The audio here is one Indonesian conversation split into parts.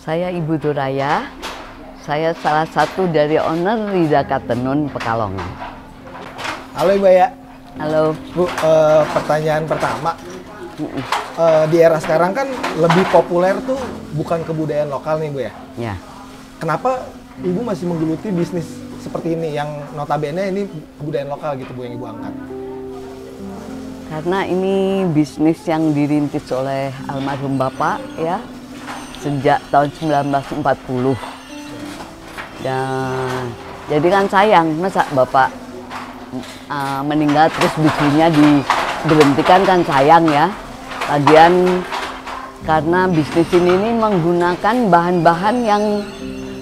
Saya Ibu Turaya, saya salah satu dari owner Rida Katenun Pekalongan. Halo Ibu ya. Halo. Bu, pertanyaan pertama. Di era sekarang kan lebih populer tuh bukan kebudayaan lokal nih Bu ya? Ya. Kenapa Ibu masih menggeluti bisnis seperti ini yang notabene ini kebudayaan lokal gitu Bu yang Ibu angkat? Karena ini bisnis yang dirintis oleh almarhum Bapak ya, sejak tahun 1940. Dan jadi kan sayang, masa Bapak meninggal terus bisnisnya diberhentikan kan sayang ya. Lagian karena bisnis ini menggunakan bahan-bahan yang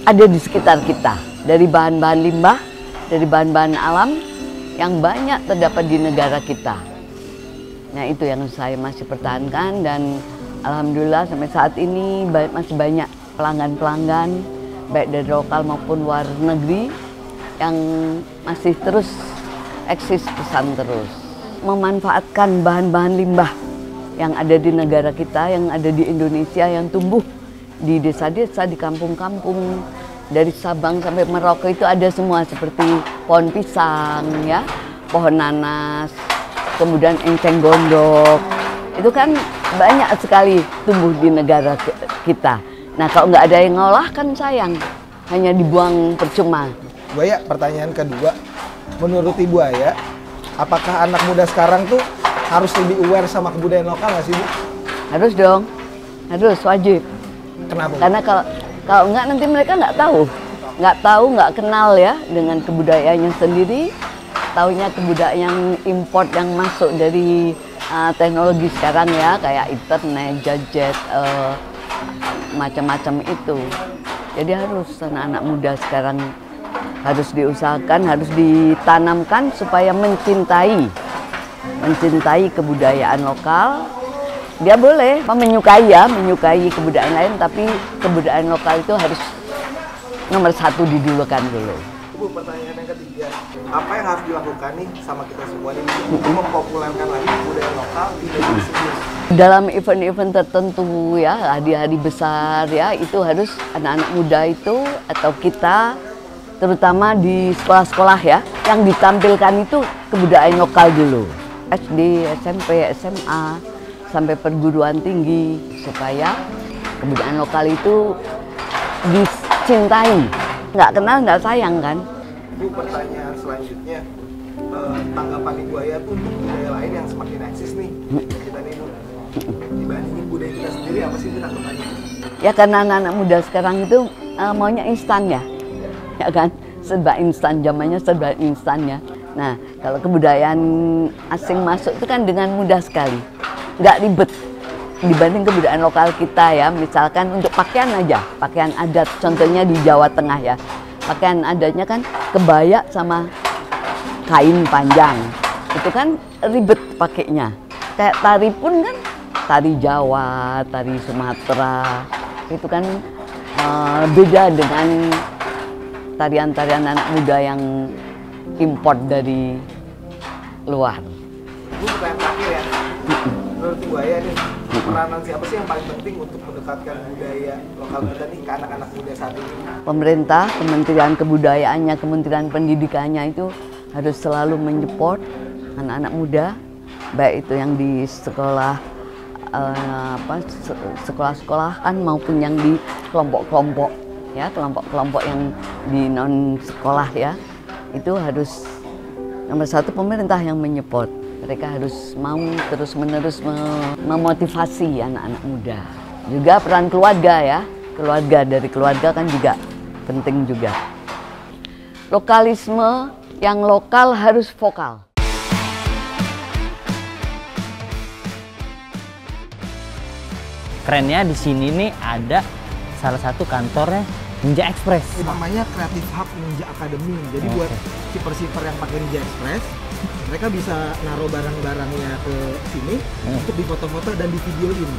ada di sekitar kita. Dari bahan-bahan limbah, dari bahan-bahan alam yang banyak terdapat di negara kita. Nah itu yang saya masih pertahankan dan alhamdulillah sampai saat ini masih banyak pelanggan-pelanggan baik dari lokal maupun luar negeri yang masih terus eksis pesan terus. Memanfaatkan bahan-bahan limbah yang ada di negara kita, yang ada di Indonesia, yang tumbuh di desa-desa, di kampung-kampung, dari Sabang sampai Merauke itu ada semua seperti pohon pisang, ya, pohon nanas, kemudian enceng gondok. Itu kan banyak sekali tumbuh di negara kita. Nah kalau nggak ada yang ngolah kan sayang, hanya dibuang percuma. Bu Aya, pertanyaan kedua, menurut Ibu Aya, apakah anak muda sekarang tuh harus lebih aware sama kebudayaan lokal nggak sih Bu? Harus dong, harus wajib. Kenapa Bu? Karena kalau nggak nanti mereka nggak tahu, nggak kenal ya dengan kebudayaannya sendiri. Taunya kebudayaan yang import yang masuk dari teknologi sekarang ya, kayak internet, gadget, macam-macam itu. Jadi harus anak-anak muda sekarang harus diusahakan, harus ditanamkan supaya mencintai kebudayaan lokal. Dia boleh menyukai kebudayaan lain, tapi kebudayaan lokal itu harus nomor satu didulukan dulu. Bu, pertanyaan yang ketiga, apa yang harus dilakukan nih sama kita semua nih untuk mempopulerkan lagi kebudayaan lokal di Indonesia sendiri? Dalam event-event tertentu ya, hari-hari besar ya, itu harus anak-anak muda itu atau kita, terutama di sekolah-sekolah ya, yang ditampilkan itu kebudayaan lokal dulu. SD, SMP, SMA, sampai perguruan tinggi, supaya kebudayaan lokal itu dicintai. Nggak kenal, nggak sayang kan? Bu, pertanyaan selanjutnya, tanggapan Ibu Aya tuh untuk budaya lain yang semakin eksis nih kita nih Bu, dibandingin budaya kita sendiri, apa sih tanggapannya? Ya karena anak-anak muda sekarang itu maunya instan ya kan? Serba instan, zamannya serba instan ya. Nah kalau kebudayaan asing masuk itu kan dengan mudah sekali, nggak ribet. Dibanding kebudayaan lokal kita ya, misalkan untuk pakaian aja, pakaian adat, contohnya di Jawa Tengah ya, pakaian adatnya kan kebaya sama kain panjang, itu kan ribet pakainya. Kayak tari pun kan, tari Jawa, tari Sumatera, itu kan beda dengan tarian-tarian anak muda yang import dari luar. Bu, pertanyaan terakhir ya, menurut Ibu Aya nih, peranan siapa sih yang paling penting untuk mendekatkan budaya lokal kita nih ke anak-anak muda saat ini? Pemerintah, Kementerian Kebudayaannya, Kementerian Pendidikannya itu harus selalu menyupport anak-anak muda, baik itu yang di sekolah, sekolah-sekolahan maupun yang di kelompok-kelompok, ya kelompok-kelompok yang di non sekolah ya, itu harus nomor satu pemerintah yang menyupport. Mereka harus mau terus-menerus memotivasi anak-anak muda. Juga peran keluarga ya, dari keluarga kan juga penting juga. Lokalisme yang lokal harus vokal. Kerennya di sini nih ada salah satu kantornya Ninja Express. Namanya Creative Hub Ninja Academy. Jadi buat shipper-shipper yang pakai Ninja Express, mereka bisa naruh barang-barangnya ke sini untuk difoto-foto dan divideoin.